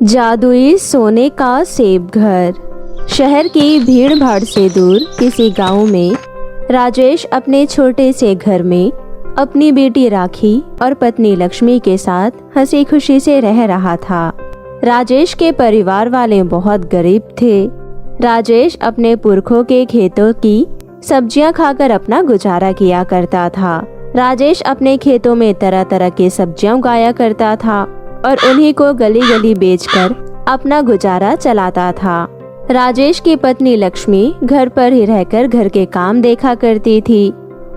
जादुई सोने का सेब घर। शहर की भीड़ भाड़ से दूर किसी गांव में राजेश अपने छोटे से घर में अपनी बेटी राखी और पत्नी लक्ष्मी के साथ हंसी खुशी से रह रहा था। राजेश के परिवार वाले बहुत गरीब थे। राजेश अपने पुरखों के खेतों की सब्जियां खाकर अपना गुजारा किया करता था। राजेश अपने खेतों में तरह तरह की सब्जियां उगाया करता था और उन्हीं को गली गली बेचकर अपना गुजारा चलाता था। राजेश की पत्नी लक्ष्मी घर पर ही रहकर घर के काम देखा करती थी।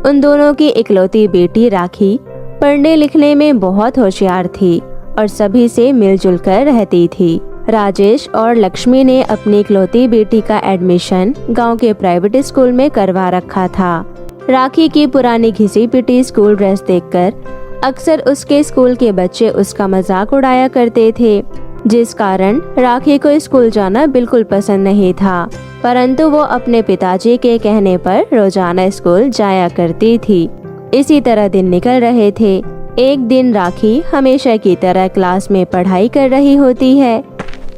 उन दोनों की इकलौती बेटी राखी पढ़ने लिखने में बहुत होशियार थी और सभी से मिलजुल कर रहती थी। राजेश और लक्ष्मी ने अपनी इकलौती बेटी का एडमिशन गांव के प्राइवेट स्कूल में करवा रखा था। राखी की पुरानी घिसी पिटी स्कूल ड्रेस देखकर अक्सर उसके स्कूल के बच्चे उसका मजाक उड़ाया करते थे, जिस कारण राखी को स्कूल जाना बिल्कुल पसंद नहीं था। परंतु वो अपने पिताजी के कहने पर रोजाना स्कूल जाया करती थी। इसी तरह दिन निकल रहे थे। एक दिन राखी हमेशा की तरह क्लास में पढ़ाई कर रही होती है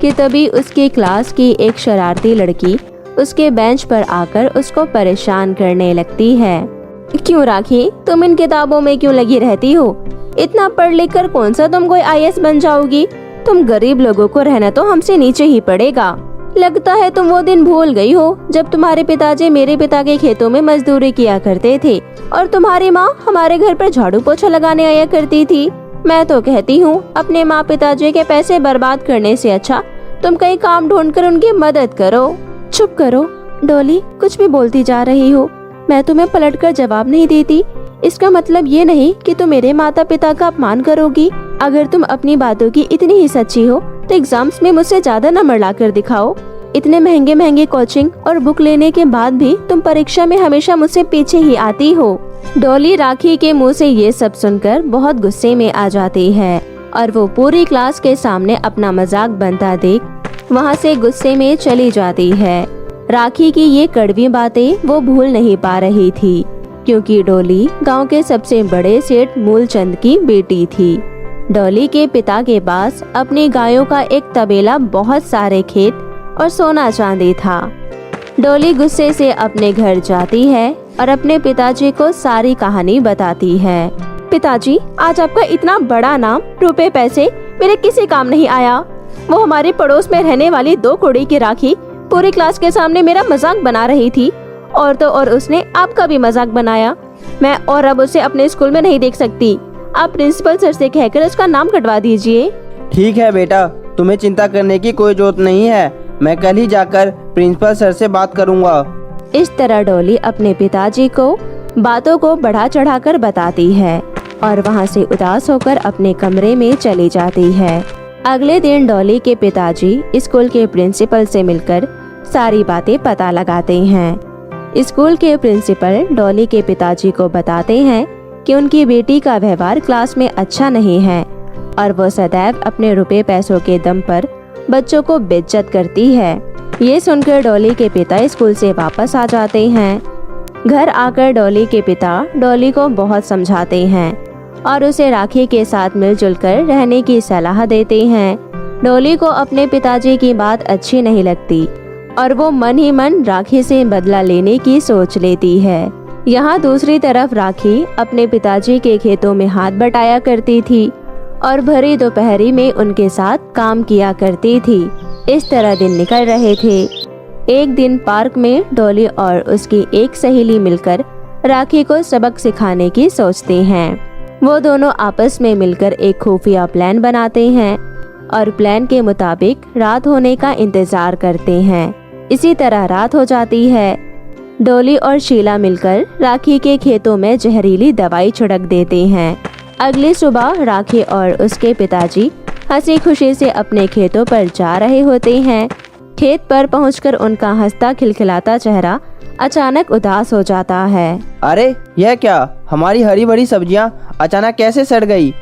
कि तभी उसकी क्लास की एक शरारती लड़की उसके बेंच पर आकर उसको परेशान करने लगती है। क्यों राखी, तुम इन किताबों में क्यों लगी रहती हो? इतना पढ़ लिख कर कौन सा तुम कोई आईएएस बन जाओगी? तुम गरीब लोगों को रहना तो हमसे नीचे ही पड़ेगा। लगता है तुम वो दिन भूल गई हो जब तुम्हारे पिताजी मेरे पिता के खेतों में मजदूरी किया करते थे और तुम्हारी माँ हमारे घर पर झाड़ू पोछा लगाने आया करती थी। मैं तो कहती हूँ अपने माँ पिताजी के पैसे बर्बाद करने से अच्छा तुम कहीं काम ढूंढ कर उनकी मदद करो। चुप करो डॉली, कुछ भी बोलती जा रही हो। मैं तुम्हें पलटकर जवाब नहीं देती। इसका मतलब ये नहीं कि तुम मेरे माता पिता का अपमान करोगी। अगर तुम अपनी बातों की इतनी ही सच्ची हो तो एग्जाम्स में मुझसे ज्यादा नंबर लाकर दिखाओ। इतने महंगे महंगे कोचिंग और बुक लेने के बाद भी तुम परीक्षा में हमेशा मुझसे पीछे ही आती हो। डॉली राखी के मुंह से ये सब सुनकर बहुत गुस्से में आ जाती है और वो पूरी क्लास के सामने अपना मजाक बनता देख वहाँ से गुस्से में चली जाती है। राखी की ये कड़वी बातें वो भूल नहीं पा रही थी, क्योंकि डॉली गांव के सबसे बड़े सेठ मूलचंद की बेटी थी। डॉली के पिता के पास अपनी गायों का एक तबेला, बहुत सारे खेत और सोना चांदी था। डॉली गुस्से से अपने घर जाती है और अपने पिताजी को सारी कहानी बताती है। पिताजी, आज आपका इतना बड़ा नाम, रुपए पैसे मेरे किसी काम नहीं आया। वो हमारे पड़ोस में रहने वाली 2 कौड़ी की राखी पूरी क्लास के सामने मेरा मजाक बना रही थी और तो और उसने आपका भी मजाक बनाया। मैं और अब उसे अपने स्कूल में नहीं देख सकती। आप प्रिंसिपल सर से कहकर उसका नाम कटवा दीजिए। ठीक है बेटा, तुम्हें चिंता करने की कोई जरूरत नहीं है। मैं कल ही जाकर प्रिंसिपल सर से बात करूंगा। इस तरह डॉली अपने पिताजी को बातों को बढ़ा चढ़ाकर बताती है और वहाँ से उदास होकर अपने कमरे में चली जाती है। अगले दिन डॉली के पिताजी स्कूल के प्रिंसिपल से मिलकर सारी बातें पता लगाते हैं। स्कूल के प्रिंसिपल डॉली के पिताजी को बताते हैं कि उनकी बेटी का व्यवहार क्लास में अच्छा नहीं है और वो सदैव अपने रुपए पैसों के दम पर बच्चों को बेइज्जत करती है। ये सुनकर डॉली के पिता स्कूल से वापस आ जाते हैं। घर आकर डॉली के पिता डॉली को बहुत समझाते हैं और उसे राखी के साथ मिलजुल कर रहने की सलाह देते हैं। डॉली को अपने पिताजी की बात अच्छी नहीं लगती और वो मन ही मन राखी से बदला लेने की सोच लेती है। यहाँ दूसरी तरफ राखी अपने पिताजी के खेतों में हाथ बटाया करती थी और भरी दोपहरी में उनके साथ काम किया करती थी। इस तरह दिन निकल रहे थे। एक दिन पार्क में डॉली और उसकी एक सहेली मिलकर राखी को सबक सिखाने की सोचते हैं। वो दोनों आपस में मिलकर एक खुफिया प्लान बनाते हैं और प्लान के मुताबिक रात होने का इंतजार करते हैं। इसी तरह रात हो जाती है। डॉली और शीला मिलकर राखी के खेतों में जहरीली दवाई छिड़क देते हैं। अगली सुबह राखी और उसके पिताजी हंसी खुशी से अपने खेतों पर जा रहे होते हैं। खेत पर पहुंचकर उनका हंसता खिलखिलाता चेहरा अचानक उदास हो जाता है। अरे यह क्या, हमारी हरी भरी सब्जियां अचानक कैसे सड़ गई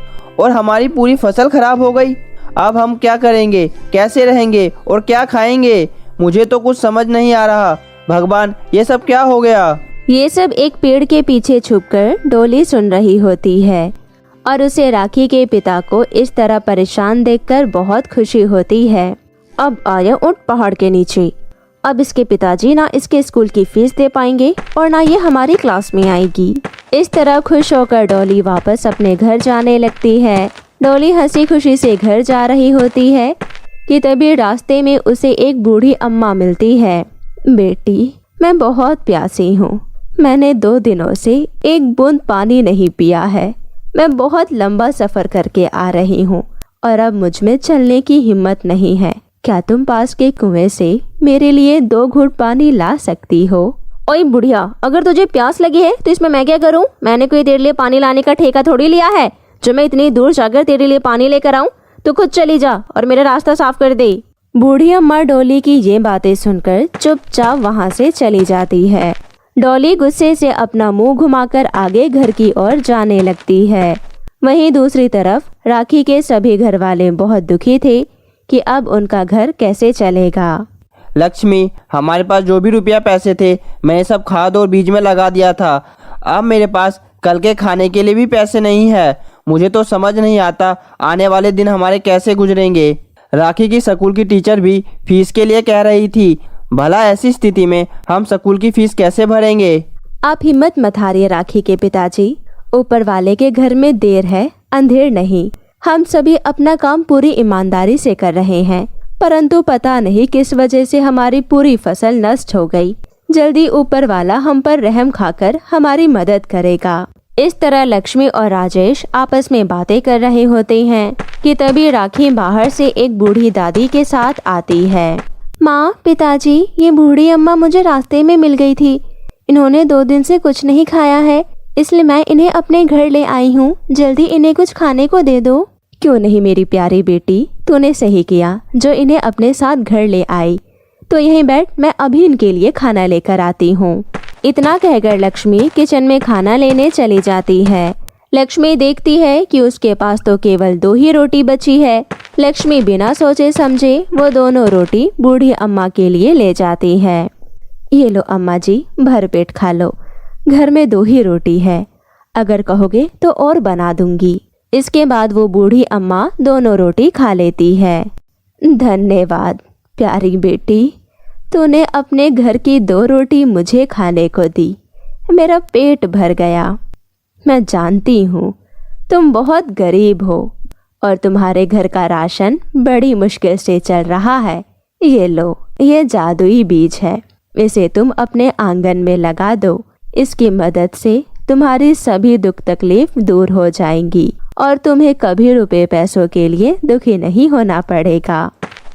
और हमारी पूरी फसल खराब हो गई। अब हम क्या करेंगे, कैसे रहेंगे और क्या खाएंगे? मुझे तो कुछ समझ नहीं आ रहा। भगवान, ये सब क्या हो गया? ये सब एक पेड़ के पीछे छुपकर डॉली सुन रही होती है और उसे राखी के पिता को इस तरह परेशान देखकर बहुत खुशी होती है। अब आया उठ पहाड़ के नीचे। अब इसके पिताजी ना इसके स्कूल की फीस दे पाएंगे और ना ये हमारी क्लास में आएगी। इस तरह खुश होकर डॉली वापस अपने घर जाने लगती है। डॉली हंसी खुशी से घर जा रही होती है कि तभी रास्ते में उसे एक बूढ़ी अम्मा मिलती है। बेटी, मैं बहुत प्यासी हूँ। मैंने 2 दिनों से एक बूंद पानी नहीं पिया है। मैं बहुत लंबा सफर करके आ रही हूँ और अब मुझ में चलने की हिम्मत नहीं है। क्या तुम पास के कुएं से मेरे लिए 2 घूंट पानी ला सकती हो? ओए बुढ़िया, अगर तुझे प्यास लगी है तो इसमें मैं क्या करूं? मैंने कोई तेरे लिए पानी लाने का ठेका थोड़ी लिया है जो मैं इतनी दूर जाकर तेरे लिए पानी लेकर आऊं। तू खुद चली जा और मेरा रास्ता साफ कर दे। बूढ़ी अम्मा डॉली की ये बातें सुनकर चुपचाप वहां से चली जाती है। डॉली गुस्से से अपना मुंह घुमाकर आगे घर की ओर जाने लगती है। वहीं दूसरी तरफ राखी के सभी घर वाले बहुत दुखी थे कि अब उनका घर कैसे चलेगा। लक्ष्मी, हमारे पास जो भी रुपया पैसे थे मैंने सब खाद और बीज में लगा दिया था। अब मेरे पास कल के खाने के लिए भी पैसे नहीं है। मुझे तो समझ नहीं आता आने वाले दिन हमारे कैसे गुजरेंगे। राखी की स्कूल की टीचर भी फीस के लिए कह रही थी। भला ऐसी स्थिति में हम स्कूल की फीस कैसे भरेंगे? आप हिम्मत मत हारिए राखी के पिताजी। ऊपर वाले के घर में देर है, अंधेर नहीं। हम सभी अपना काम पूरी ईमानदारी से कर रहे हैं, परंतु पता नहीं किस वजह से हमारी पूरी फसल नष्ट हो गई। जल्दी ऊपर वाला हम पर रहम खाकर हमारी मदद करेगा। इस तरह लक्ष्मी और राजेश आपस में बातें कर रहे होते हैं कि तभी राखी बाहर से एक बूढ़ी दादी के साथ आती है। माँ, पिताजी, ये बूढ़ी अम्मा मुझे रास्ते में मिल गई थी। इन्होंने 2 दिन से कुछ नहीं खाया है, इसलिए मैं इन्हें अपने घर ले आई हूँ। जल्दी इन्हें कुछ खाने को दे दो। क्यों नहीं मेरी प्यारी बेटी, तूने सही किया जो इन्हें अपने साथ घर ले आई। तो यहीं बैठ, मैं अभी इनके लिए खाना लेकर आती हूँ। इतना कहकर लक्ष्मी किचन में खाना लेने चली जाती है। लक्ष्मी देखती है कि उसके पास तो केवल 2 ही रोटी बची है। लक्ष्मी बिना सोचे समझे वो दोनों रोटी बूढ़ी अम्मा के लिए ले जाती है। ये लो अम्मा जी, भरपेट खा लो। घर में 2 ही रोटी है, अगर कहोगे तो और बना दूंगी। इसके बाद वो बूढ़ी अम्मा दोनों रोटी खा लेती है। धन्यवाद प्यारी बेटी, तूने अपने घर की 2 रोटी मुझे खाने को दी। मेरा पेट भर गया। मैं जानती हूँ तुम बहुत गरीब हो और तुम्हारे घर का राशन बड़ी मुश्किल से चल रहा है। ये लो, ये जादुई बीज है। इसे तुम अपने आंगन में लगा दो। इसकी मदद से तुम्हारी सभी दुख तकलीफ दूर हो जाएंगी और तुम्हें कभी रुपए पैसों के लिए दुखी नहीं होना पड़ेगा।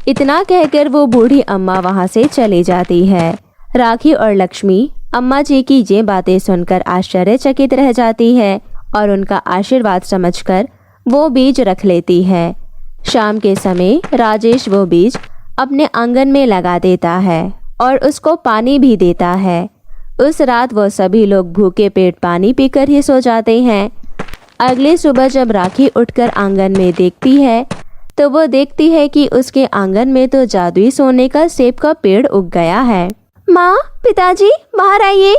इतना कहकर वो बूढ़ी अम्मा वहाँ से चली जाती है। राखी और लक्ष्मी अम्मा जी की ये बातें सुनकर आश्चर्यचकित रह जाती है और उनका आशीर्वाद समझकर वो बीज रख लेती है। शाम के समय राजेश वो बीज अपने आंगन में लगा देता है और उसको पानी भी देता है। उस रात वो सभी लोग भूखे पेट पानी पीकर ही सो जाते हैं। अगली सुबह जब राखी उठकर आंगन में देखती है तो वो देखती है कि उसके आंगन में तो जादुई सोने का सेब का पेड़ उग गया है। माँ, पिताजी, बाहर आइए।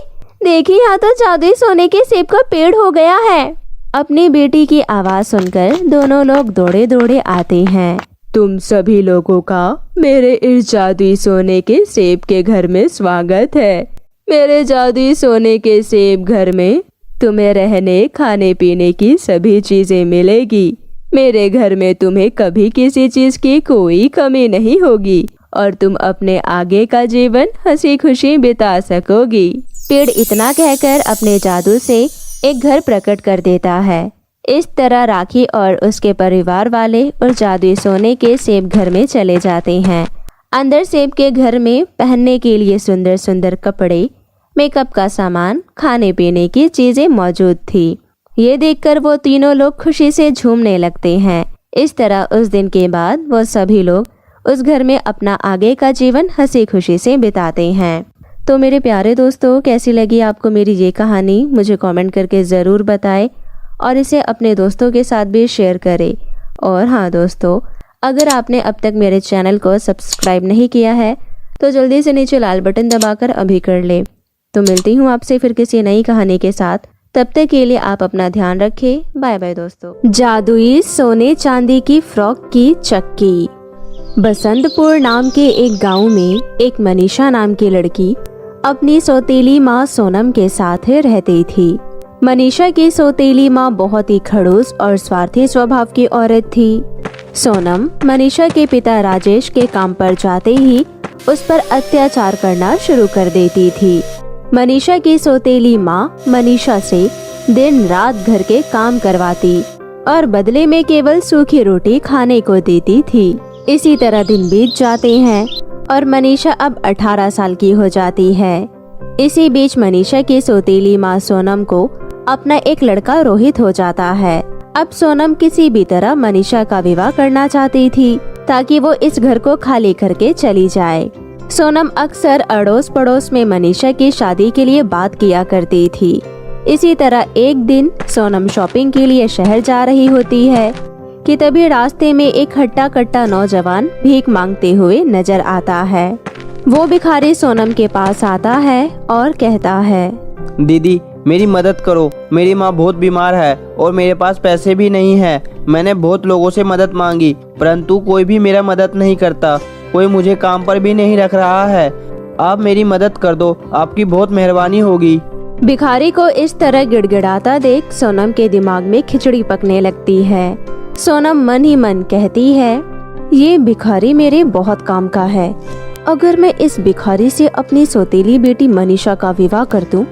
देखिए, यहाँ तो जादुई सोने के सेब का पेड़ हो गया है। अपनी बेटी की आवाज सुनकर दोनों लोग दौड़े दौड़े आते हैं। तुम सभी लोगों का मेरे इस जादुई सोने के सेब के घर में स्वागत है। मेरे जादुई सोने के सेब घर में तुम्हें रहने खाने पीने की सभी चीजें मिलेगी। मेरे घर में तुम्हें कभी किसी चीज की कोई कमी नहीं होगी और तुम अपने आगे का जीवन हंसी खुशी बिता सकोगी। पेड़ इतना कहकर अपने जादू से एक घर प्रकट कर देता है। इस तरह राखी और उसके परिवार वाले उस जादुई सोने के सेब घर में चले जाते हैं। अंदर सेब के घर में पहनने के लिए सुंदर सुंदर कपड़े, मेकअप का सामान, खाने पीने की चीजें मौजूद थी। ये देखकर वो तीनों लोग खुशी से झूमने लगते हैं। इस तरह उस दिन के बाद वो सभी लोग उस घर में अपना आगे का जीवन हंसी खुशी से बिताते हैं। तो मेरे प्यारे दोस्तों, कैसी लगी आपको मेरी ये कहानी? मुझे कमेंट करके ज़रूर बताएं और इसे अपने दोस्तों के साथ भी शेयर करें। और हाँ दोस्तों, अगर आपने अब तक मेरे चैनल को सब्सक्राइब नहीं किया है तो जल्दी से नीचे लाल बटन दबाकर अभी कर लें। तो मिलती हूँ आपसे फिर किसी नई कहानी के साथ। तब तक के लिए आप अपना ध्यान रखें। बाय बाय दोस्तों। जादुई सोने चांदी की फ्रॉक की चक्की। बसंतपुर नाम के एक गांव में एक मनीषा नाम की लड़की अपनी सौतेली माँ सोनम के साथ रहती थी। मनीषा की सौतेली माँ बहुत ही खड़ूस और स्वार्थी स्वभाव की औरत थी। सोनम मनीषा के पिता राजेश के काम पर जाते ही उस पर अत्याचार करना शुरू कर देती थी। मनीषा की सौतेली माँ मनीषा से दिन रात घर के काम करवाती और बदले में केवल सूखी रोटी खाने को देती थी। इसी तरह दिन बीत जाते हैं और मनीषा अब 18 साल की हो जाती है। इसी बीच मनीषा की सौतेली माँ सोनम को अपना एक लड़का रोहित हो जाता है। अब सोनम किसी भी तरह मनीषा का विवाह करना चाहती थी ताकि वो इस घर को खाली करके चली जाए। सोनम अक्सर अड़ोस पड़ोस में मनीषा की शादी के लिए बात किया करती थी। इसी तरह एक दिन सोनम शॉपिंग के लिए शहर जा रही होती है कि तभी रास्ते में एक हट्टा कट्टा नौजवान भीख मांगते हुए नजर आता है। वो भिखारी सोनम के पास आता है और कहता है, दीदी मेरी मदद करो, मेरी माँ बहुत बीमार है और मेरे पास पैसे भी नहीं है। मैंने बहुत लोगों से मदद मांगी परंतु कोई भी मेरा मदद नहीं करता, कोई मुझे काम पर भी नहीं रख रहा है। आप मेरी मदद कर दो, आपकी बहुत मेहरबानी होगी। भिखारी को इस तरह गिड़गिड़ाता देख सोनम के दिमाग में खिचड़ी पकने लगती है। सोनम मन ही मन कहती है, ये भिखारी मेरे बहुत काम का है। अगर मैं इस भिखारी से अपनी सौतेली बेटी मनीषा का विवाह कर दूं,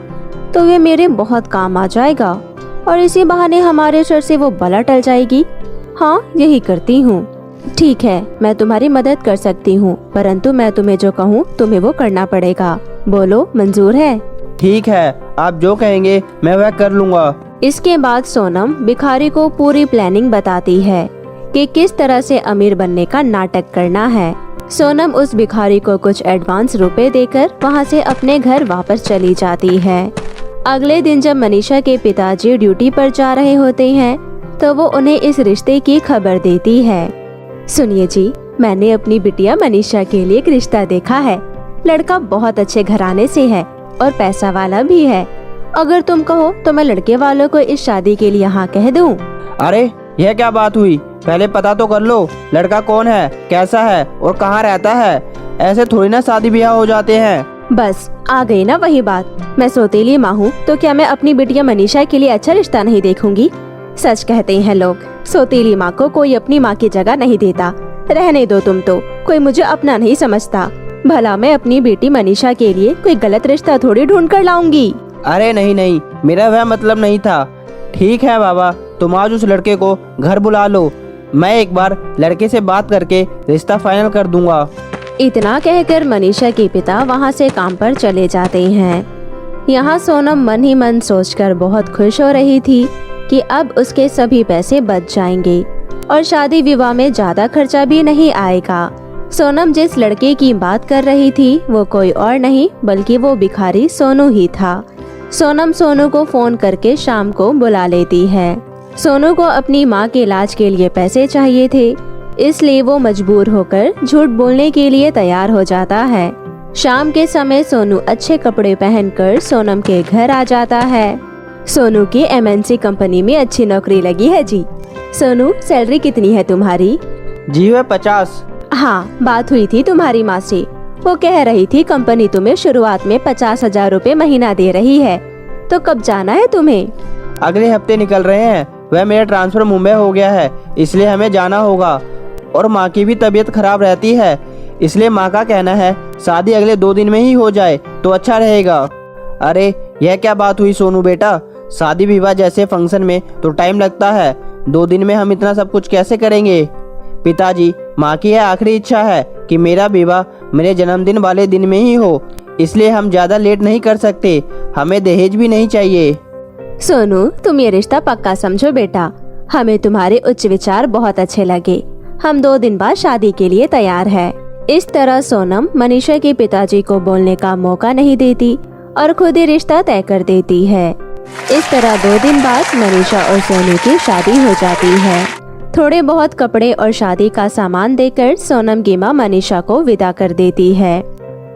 तो वे मेरे बहुत काम आ जाएगा और इसी बहाने हमारे सर से वो बला टल जाएगी। हाँ, यही करती हूँ। ठीक है, मैं तुम्हारी मदद कर सकती हूँ, परंतु मैं तुम्हें जो कहूँ तुम्हें वो करना पड़ेगा। बोलो, मंजूर है? ठीक है, आप जो कहेंगे मैं वह कर लूँगा। इसके बाद सोनम भिखारी को पूरी प्लानिंग बताती है कि किस तरह से अमीर बनने का नाटक करना है। सोनम उस भिखारी को कुछ एडवांस रुपए देकर वहाँ से अपने घर वापस चली जाती है। अगले दिन जब मनीषा के पिताजी ड्यूटी पर जा रहे होते हैं तो वो उन्हें इस रिश्ते की खबर देती है। सुनिए जी, मैंने अपनी बिटिया मनीषा के लिए एक रिश्ता देखा है। लड़का बहुत अच्छे घराने से है और पैसा वाला भी है। अगर तुम कहो तो मैं लड़के वालों को इस शादी के लिए हाँ कह दूं। अरे यह क्या बात हुई, पहले पता तो कर लो, लड़का कौन है, कैसा है और कहाँ रहता है। ऐसे थोड़ी ना शादी ब्याह हो जाते हैं। बस आ गई ना वही बात। मैं सौतेली माँ हूँ तो क्या मैं अपनी बिटिया मनीषा के लिए अच्छा रिश्ता नहीं देखूंगी? सच कहते हैं लोग, सौतेली माँ को कोई अपनी माँ की जगह नहीं देता। रहने दो तुम तो, कोई मुझे अपना नहीं समझता। भला मैं अपनी बेटी मनीषा के लिए कोई गलत रिश्ता थोड़ी ढूंढ कर लाऊंगी। अरे नहीं नहीं, मेरा वह मतलब नहीं था। ठीक है बाबा, तुम आज उस लड़के को घर बुला लो, मैं एक बार लड़के से बात करके रिश्ता फाइनल कर दूंगा। इतना कहकर मनीषा के पिता वहाँ से काम पर चले जाते हैं। यहाँ सोनम मन ही मन सोचकर बहुत खुश हो रही थी कि अब उसके सभी पैसे बच जाएंगे और शादी विवाह में ज्यादा खर्चा भी नहीं आएगा। सोनम जिस लड़के की बात कर रही थी वो कोई और नहीं बल्कि वो भिखारी सोनू ही था। सोनम सोनू को फोन करके शाम को बुला लेती है। सोनू को अपनी माँ के इलाज के लिए पैसे चाहिए थे, इसलिए वो मजबूर होकर झूठ बोलने के लिए तैयार हो जाता है। शाम के समय सोनू अच्छे कपड़े पहनकर सोनम के घर आ जाता है। सोनू की MNC कंपनी में अच्छी नौकरी लगी है जी। सोनू, सैलरी कितनी है तुम्हारी? जी वह 50। हाँ, बात हुई थी तुम्हारी माँ से, वो कह रही थी कंपनी तुम्हें शुरुआत में 50,000 रुपए महीना दे रही है। तो कब जाना है तुम्हें? अगले हफ्ते निकल रहे हैं। वह मेरा ट्रांसफर मुंबई हो गया है, इसलिए हमें जाना होगा और माँ की भी तबीयत खराब रहती है, इसलिए माँ का कहना है शादी अगले 2 दिन में ही हो जाए तो अच्छा रहेगा। अरे यह क्या बात हुई सोनू बेटा, शादी विवाह जैसे फंक्शन में तो टाइम लगता है, 2 दिन में हम इतना सब कुछ कैसे करेंगे? पिताजी, माँ की यह आखिरी इच्छा है कि मेरा विवाह मेरे जन्मदिन वाले दिन में ही हो, इसलिए हम ज्यादा लेट नहीं कर सकते। हमें दहेज भी नहीं चाहिए। सोनू, तुम ये रिश्ता पक्का समझो बेटा, हमें तुम्हारे उच्च विचार बहुत अच्छे लगे। हम 2 दिन बाद शादी के लिए तैयार है। इस तरह सोनम मनीषा के पिताजी को बोलने का मौका नहीं देती और खुद ही रिश्ता तय कर देती है। इस तरह 2 दिन बाद मनीषा और सोनू की शादी हो जाती है। थोड़े बहुत कपड़े और शादी का सामान देकर सोनम की माँ मनीषा को विदा कर देती है।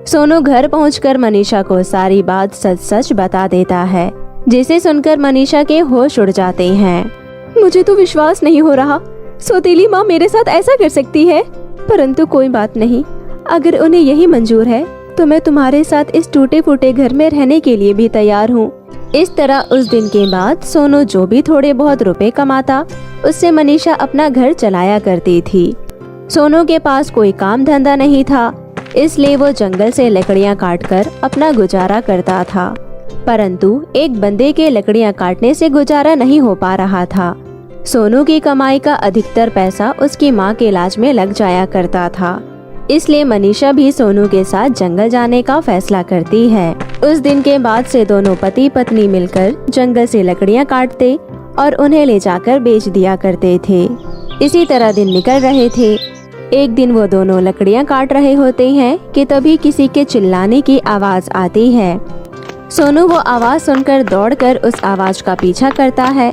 सोनू घर पहुंचकर मनीषा को सारी बात सच सच बता देता है जिसे सुनकर मनीषा के होश उड़ जाते हैं। मुझे तो विश्वास नहीं हो रहा, सौतेली माँ मेरे साथ ऐसा कर सकती है। परंतु कोई बात नहीं, अगर उन्हें यही मंजूर है तो मैं तुम्हारे साथ इस टूटे फूटे घर में रहने के लिए भी तैयार हूँ। इस तरह उस दिन के बाद सोनू जो भी थोड़े बहुत रुपए कमाता, उससे मनीषा अपना घर चलाया करती थी। सोनू के पास कोई काम धंधा नहीं था, इसलिए वो जंगल से लकड़ियाँ काटकर अपना गुजारा करता था। परंतु एक बंदे के लकड़ियाँ काटने से गुजारा नहीं हो पा रहा था। सोनू की कमाई का अधिकतर पैसा उसकी माँ के इलाज में लग जाया करता था। इसलिए मनीषा भी सोनू के साथ जंगल जाने का फैसला करती है। उस दिन के बाद से दोनों पति पत्नी मिलकर जंगल से लकड़ियाँ काटते और उन्हें ले जाकर बेच दिया करते थे। इसी तरह दिन निकल रहे थे। एक दिन वो दोनों लकड़ियाँ काट रहे होते हैं कि तभी किसी के चिल्लाने की आवाज आती है। सोनू वो आवाज सुनकर दौड़कर उस आवाज का पीछा करता है।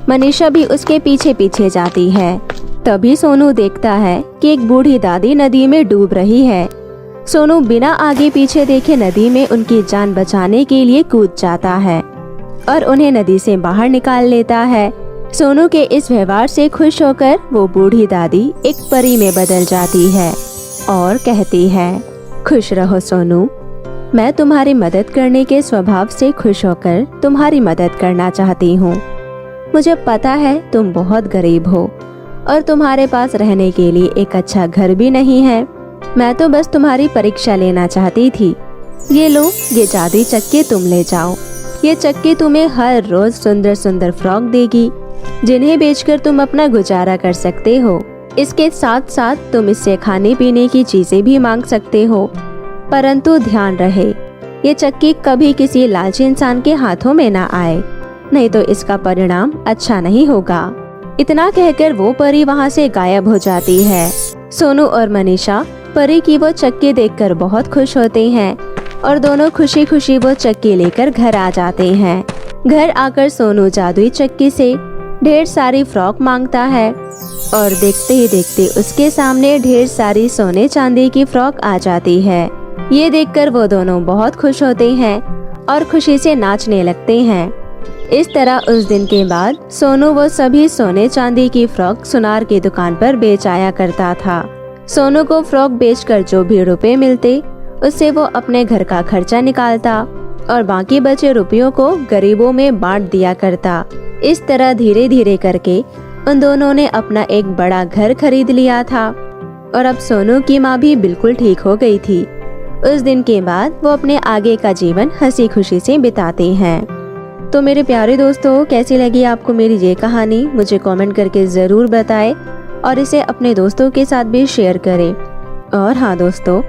मनीषा भी उसके पीछे पीछे जाती है। तभी सोनू देखता है कि एक बूढ़ी दादी नदी में डूब रही है। सोनू बिना आगे पीछे देखे नदी में उनकी जान बचाने के लिए कूद जाता है और उन्हें नदी से बाहर निकाल लेता है। सोनू के इस व्यवहार से खुश होकर वो बूढ़ी दादी एक परी में बदल जाती है और कहती है, खुश रहो सोनू, मैं तुम्हारी मदद करने के स्वभाव से खुश होकर तुम्हारी मदद करना चाहती हूँ। मुझे पता है तुम बहुत गरीब हो और तुम्हारे पास रहने के लिए एक अच्छा घर भी नहीं है। मैं तो बस तुम्हारी परीक्षा लेना चाहती थी। ये लो, ये जादुई चक्की तुम ले जाओ। ये चक्की तुम्हें हर रोज सुंदर सुंदर फ्रॉक देगी, जिन्हें बेचकर तुम अपना गुजारा कर सकते हो। इसके साथ साथ तुम इससे खाने पीने की चीजें भी मांग सकते हो। परंतु ध्यान रहे, ये चक्की कभी किसी लालची इंसान के हाथों में ना आए, नहीं तो इसका परिणाम अच्छा नहीं होगा। इतना कहकर वो परी वहाँ से गायब हो जाती है। सोनू और मनीषा परी की वो चक्की देखकर बहुत खुश होते हैं और दोनों खुशी खुशी वो चक्की लेकर घर आ जाते हैं। घर आकर सोनू जादुई चक्की से ढेर सारी फ्रॉक मांगता है और देखते ही देखते उसके सामने ढेर सारी सोने चांदी की फ्रॉक आ जाती है। ये देखकर वो दोनों बहुत खुश होते हैं और खुशी से नाचने लगते हैं। इस तरह उस दिन के बाद सोनू वो सभी सोने चांदी की फ्रॉक सुनार की दुकान पर बेच आया करता था। सोनू को फ्रॉक बेचकर जो भी रुपए मिलते, उससे वो अपने घर का खर्चा निकालता और बाकी बचे रुपयों को गरीबों में बांट दिया करता। इस तरह धीरे धीरे करके उन दोनों ने अपना एक बड़ा घर खरीद लिया था और अब सोनू की माँ भी बिल्कुल ठीक हो गई थी। उस दिन के बाद वो अपने आगे का जीवन हंसी खुशी से बिताते हैं। तो मेरे प्यारे दोस्तों, कैसी लगी आपको मेरी ये कहानी, मुझे कमेंट करके ज़रूर बताएं और इसे अपने दोस्तों के साथ भी शेयर करें। और हाँ दोस्तों,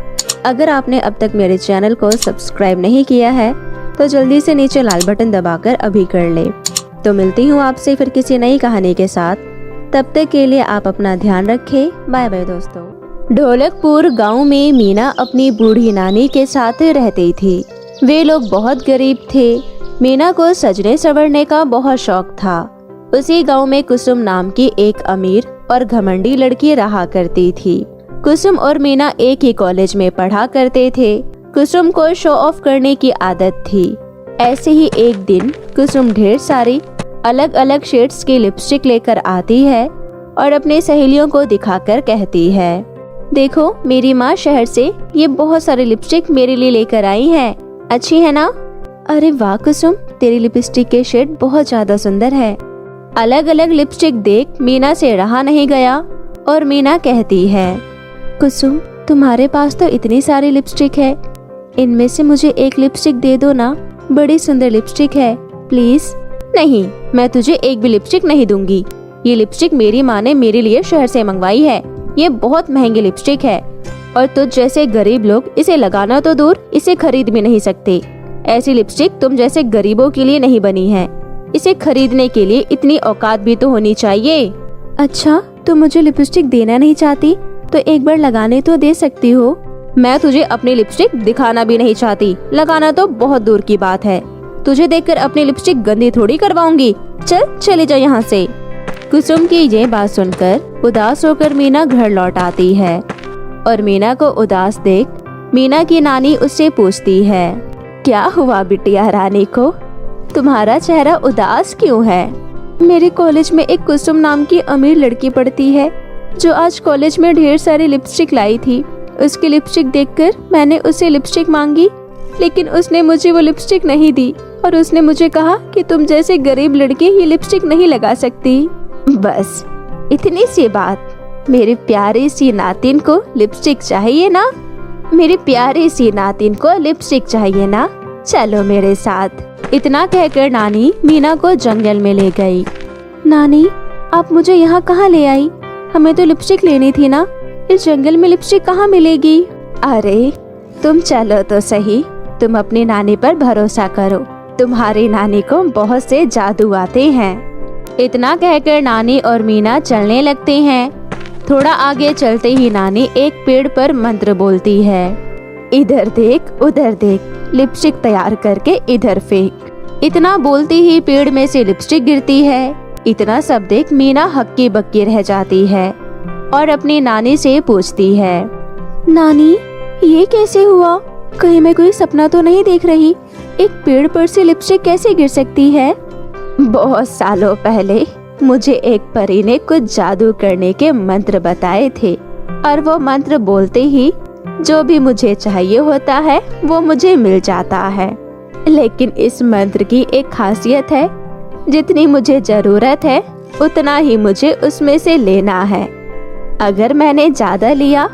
अगर आपने अब तक मेरे चैनल को सब्सक्राइब नहीं किया है तो जल्दी से नीचे लाल बटन दबाकर अभी कर ले। तो मिलती हूँ आपसे फिर किसी नई कहानी के साथ। तब तक के लिए आप अपना ध्यान रखें। बाय बाय दोस्तों। ढोलकपुर गांव में मीना अपनी बूढ़ी नानी के साथ रहती थी। वे लोग बहुत गरीब थे। मीना को सजने संवरने का बहुत शौक था। उसी गांव में कुसुम नाम की एक अमीर और घमंडी लड़की रहा करती थी। कुसुम और मीना एक ही कॉलेज में पढ़ा करते थे। कुसुम को शो ऑफ करने की आदत थी। ऐसे ही एक दिन कुसुम ढेर सारी अलग अलग शेड्स की लिपस्टिक लेकर आती है और अपने सहेलियों को दिखाकर कहती है, देखो मेरी माँ शहर से ये बहुत सारी लिपस्टिक मेरे लिए लेकर आई है, अच्छी है ना? अरे वाह कुसुम, तेरी लिपस्टिक के शेड बहुत ज्यादा सुंदर है। अलग अलग लिपस्टिक देख मीना से रहा नहीं गया और मीना कहती है, कुसुम तुम्हारे पास तो इतनी सारी लिपस्टिक है, इनमें से मुझे एक लिपस्टिक दे दो ना, बड़ी सुंदर लिपस्टिक है, प्लीज। नहीं, मैं तुझे एक भी लिपस्टिक नहीं दूंगी। ये लिपस्टिक मेरी माँ ने मेरे लिए शहर से मंगवाई है। ये बहुत महंगी लिपस्टिक है और तुझ जैसे गरीब लोग इसे लगाना तो दूर, इसे खरीद भी नहीं सकते। ऐसी लिपस्टिक तुम जैसे गरीबों के लिए नहीं बनी है। इसे खरीदने के लिए इतनी औकात भी तो होनी चाहिए। अच्छा, तुम मुझे लिपस्टिक देना नहीं चाहती तो एक बार लगाने तो दे सकती हो। मैं तुझे अपनी लिपस्टिक दिखाना भी नहीं चाहती, लगाना तो बहुत दूर की बात है। तुझे देखकर अपनी लिपस्टिक गंदी थोड़ी करवाऊंगी। चल चले जा यहाँ से। कुसुम की ये बात सुनकर उदास होकर मीना घर लौट आती है और मीना को उदास देख मीना की नानी उससे पूछती है, क्या हुआ बिटिया रानी को? तुम्हारा चेहरा उदास क्यों है? मेरे कॉलेज में एक कुसुम नाम की अमीर लड़की पढ़ती है जो आज कॉलेज में ढेर सारी लिपस्टिक लाई थी। उसकी लिपस्टिक देखकर मैंने उसे लिपस्टिक मांगी, लेकिन उसने मुझे वो लिपस्टिक नहीं दी और उसने मुझे कहा कि तुम जैसे गरीब लड़की ये लिपस्टिक नहीं लगा सकती। बस इतनी सी बात। मेरी प्यारी सी नातिन को लिपस्टिक चाहिए ना? मेरी प्यारी सी नातिन को लिपस्टिक चाहिए ना? चलो मेरे साथ। इतना कहकर नानी मीना को जंगल में ले गई। नानी, आप मुझे यहाँ कहाँ ले आई? हमें तो लिपस्टिक लेनी थी ना। इस जंगल में लिपस्टिक कहाँ मिलेगी? अरे तुम चलो तो सही। तुम अपनी नानी पर भरोसा करो। तुम्हारी नानी को बहुत से जादू आते हैं। इतना कहकर नानी और मीना चलने लगते हैं। थोड़ा आगे चलते ही नानी एक पेड़ पर मंत्र बोलती है। इधर देख, उधर देख, लिपस्टिक तैयार करके इधर फेंक। इतना बोलती ही पेड़ में से लिपस्टिक गिरती है। इतना सब देख मीना हक्की बक्की रह जाती है और अपनी नानी से पूछती है, नानी ये कैसे हुआ? कहीं मैं कोई सपना तो नहीं देख रही? एक पेड़ पर से लिपस्टिक कैसे गिर सकती है? बहुत सालों पहले मुझे एक परी ने कुछ जादू करने के मंत्र बताए थे और वो मंत्र बोलते ही जो भी मुझे चाहिए होता है वो मुझे मिल जाता है। लेकिन इस मंत्र की एक खासियत है, जितनी मुझे जरूरत है उतना ही मुझे उसमें से लेना है। अगर मैंने ज्यादा लिया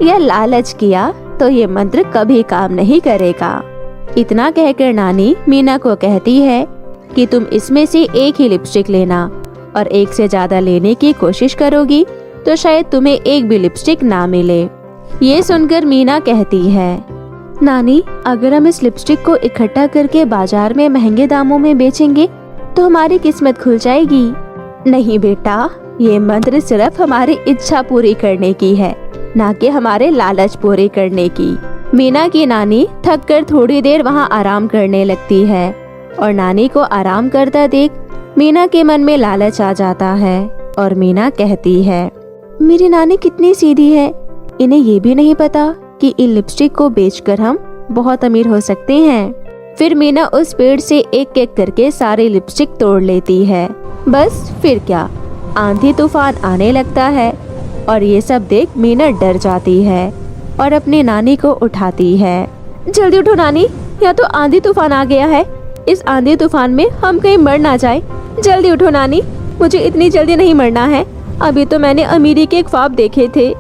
या लालच किया तो ये मंत्र कभी काम नहीं करेगा। इतना कहकर नानी मीना को कहती है कि तुम इसमें से एक ही लिपस्टिक लेना और एक से ज्यादा लेने की कोशिश करोगी तो शायद तुम्हें एक भी लिपस्टिक ना मिले। ये सुनकर मीना कहती है, नानी अगर हम इस लिपस्टिक को इकट्ठा करके बाजार में महंगे दामों में बेचेंगे तो हमारी किस्मत खुल जाएगी। नहीं बेटा, ये मंत्र सिर्फ हमारी इच्छा पूरी करने की है, ना कि हमारे लालच पूरे करने की। मीना की नानी थक कर थोड़ी देर वहाँ आराम करने लगती है और नानी को आराम करता देख मीना के मन में लालच आ जाता है और मीना कहती है, मेरी नानी कितनी सीधी है, इन्हें ये भी नहीं पता कि इन लिपस्टिक को बेचकर हम बहुत अमीर हो सकते हैं। फिर मीना उस पेड़ से एक एक करके सारे लिपस्टिक तोड़ लेती है। बस फिर क्या, आंधी तूफान आने लगता है और ये सब देख मीना डर जाती है और अपनी नानी को उठाती है। जल्दी उठो नानी, यहाँ तो आंधी तूफान आ गया है। इस आंधी तूफान में हम कहीं मर ना जाए। जल्दी उठो नानी, मुझे इतनी जल्दी नहीं मरना है। अभी तो मैंने अमीरी के ख्वाब देखे थे।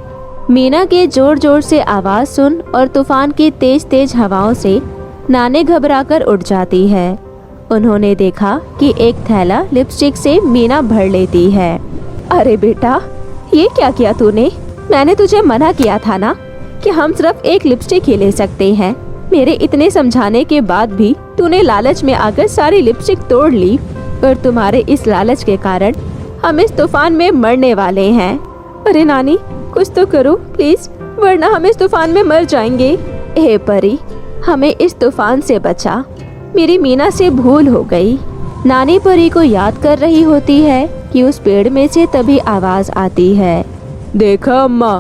मीना के जोर जोर से आवाज सुन और तूफान की तेज तेज हवाओं से नानी घबराकर उठ जाती है। उन्होंने देखा कि एक थैला लिपस्टिक से मीना भर लेती है। अरे बेटा, ये क्या किया तूने? मैंने तुझे मना किया था ना कि हम सिर्फ एक लिपस्टिक ही ले सकते हैं। मेरे इतने समझाने के बाद भी तूने लालच में आकर सारी लिपस्टिक तोड़ ली और तुम्हारे इस लालच के कारण हम इस तूफान में मरने वाले हैं। अरे नानी, कुछ तो करो प्लीज, वरना हम इस तूफान में मर जाएंगे। हे परी, हमें इस तूफान से बचा। मेरी मीना से भूल हो गई। नानी परी को याद कर रही होती है कि उस पेड़ में से तभी आवाज आती है, देखा अम्मा,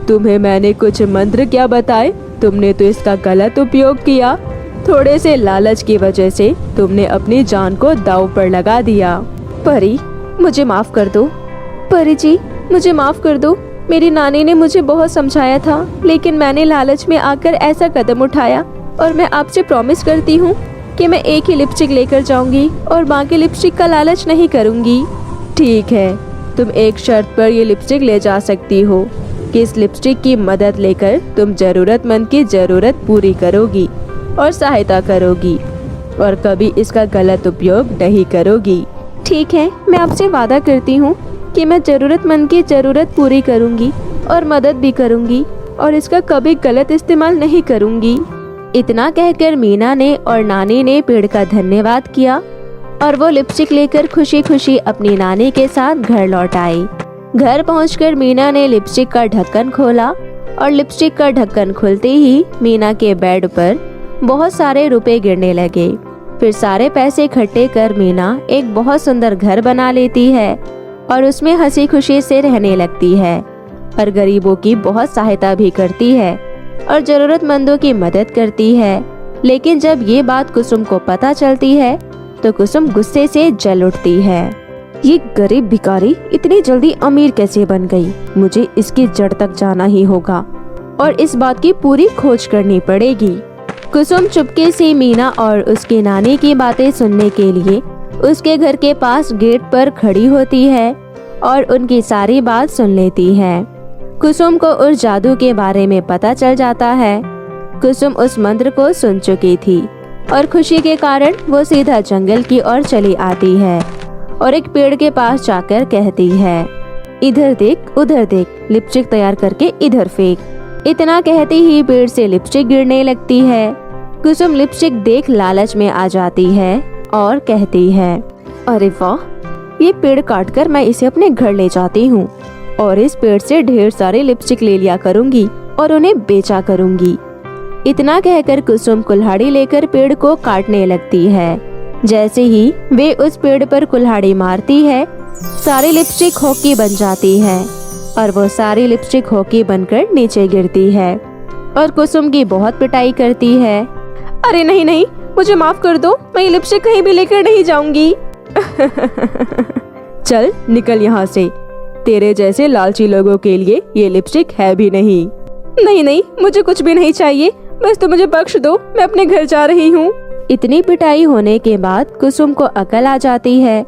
तुम्हें मैंने कुछ मंत्र क्या बताए, तुमने तो इसका गलत उपयोग किया। थोड़े से लालच की वजह से तुमने अपनी जान को दांव पर लगा दिया। परी, मुझे माफ कर दो। परी जी, मुझे माफ कर दो। मेरी नानी ने मुझे बहुत समझाया था, लेकिन मैंने लालच में आकर ऐसा कदम उठाया और मैं आपसे प्रॉमिस करती हूँ कि मैं एक ही लिपस्टिक लेकर जाऊंगी और बाकी लिपस्टिक का लालच नहीं करूंगी। ठीक है, तुम एक शर्त पर ये लिपस्टिक ले जा सकती हो कि इस लिपस्टिक की मदद लेकर तुम जरूरतमंद की जरूरत पूरी करोगी और सहायता करोगी और कभी इसका गलत उपयोग नहीं करोगी। ठीक है, मैं आपसे वादा करती हूँ कि मैं जरूरतमंद की जरूरत पूरी करूँगी और मदद भी करूँगी और इसका कभी गलत इस्तेमाल नहीं करूँगी। इतना कहकर मीना ने और नानी ने पेड़ का धन्यवाद किया और वो लिपस्टिक लेकर खुशी खुशी अपनी नानी के साथ घर लौट आई। घर पहुंचकर मीना ने लिपस्टिक का ढक्कन खोला और लिपस्टिक का ढक्कन खुलते ही मीना के बेड पर बहुत सारे रुपए गिरने लगे। फिर सारे पैसे इकट्ठे कर मीना एक बहुत सुंदर घर बना लेती है और उसमें हंसी खुशी से रहने लगती है और गरीबों की बहुत सहायता भी करती है और जरूरतमंदों की मदद करती है। लेकिन जब ये बात कुसुम को पता चलती है तो कुसुम गुस्से से जल उठती है। ये गरीब भिखारी इतनी जल्दी अमीर कैसे बन गई? मुझे इसकी जड़ तक जाना ही होगा और इस बात की पूरी खोज करनी पड़ेगी। कुसुम चुपके से मीना और उसकी नानी की बातें सुनने के लिए उसके घर के पास गेट पर खड़ी होती है और उनकी सारी बात सुन लेती है। कुसुम को उस जादू के बारे में पता चल जाता है। कुसुम उस मंत्र को सुन चुकी थी और खुशी के कारण वो सीधा जंगल की ओर चली आती है और एक पेड़ के पास जाकर कहती है, इधर देख उधर देख, लिपस्टिक तैयार करके इधर फेंक। इतना कहते ही पेड़ से लिपस्टिक गिरने लगती है। कुसुम लिपस्टिक देख लालच में आ जाती है और कहती है, अरे वाह, ये पेड़ काटकर मैं इसे अपने घर ले जाती हूँ और इस पेड़ से ढेर सारे लिपस्टिक ले लिया करूँगी और उन्हें बेचा करूँगी। इतना कहकर कुसुम कुल्हाड़ी लेकर पेड़ को काटने लगती है। जैसे ही वे उस पेड़ पर कुल्हाड़ी मारती है, सारी लिपस्टिक होकी बन जाती है और वो सारी लिपस्टिक होकी बनकर नीचे गिरती है और कुसुम की बहुत पिटाई करती है। अरे नहीं नहीं, मुझे माफ कर दो, मैं ये लिपस्टिक कहीं भी लेकर नहीं जाऊंगी। चल निकल यहाँ से, तेरे जैसे लालची लोगों के लिए ये लिपस्टिक है भी नहीं। नहीं नहीं, मुझे कुछ भी नहीं चाहिए, बस तो मुझे बख्श दो, मैं अपने घर जा रही हूँ। इतनी पिटाई होने के बाद कुसुम को अकल आ जाती है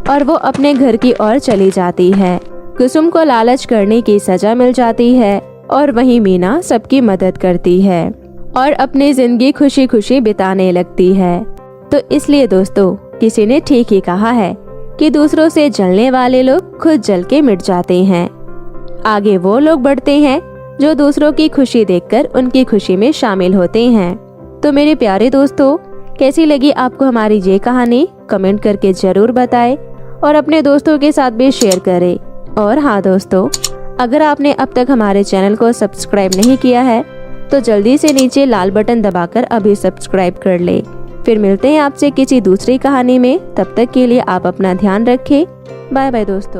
और वो अपने घर की ओर चली जाती है। कुसुम को लालच करने की सजा मिल जाती है और वहीं मीना सबकी मदद करती है और अपनी जिंदगी खुशी खुशी बिताने लगती है। तो इसलिए दोस्तों, किसी ने ठीक ही कहा है कि दूसरों से जलने वाले लोग खुद जल के मिट जाते हैं। आगे वो लोग बढ़ते हैं जो दूसरों की खुशी देखकर उनकी खुशी में शामिल होते हैं। तो मेरे प्यारे दोस्तों, कैसी लगी आपको हमारी ये कहानी? कमेंट करके जरूर बताएं और अपने दोस्तों के साथ भी शेयर करें। और हाँ दोस्तों, अगर आपने अब तक हमारे चैनल को सब्सक्राइब नहीं किया है तो जल्दी से नीचे लाल बटन दबाकर अभी सब्सक्राइब कर ले। फिर मिलते हैं आपसे किसी दूसरी कहानी में। तब तक के लिए आप अपना ध्यान रखें। बाय बाय दोस्तों।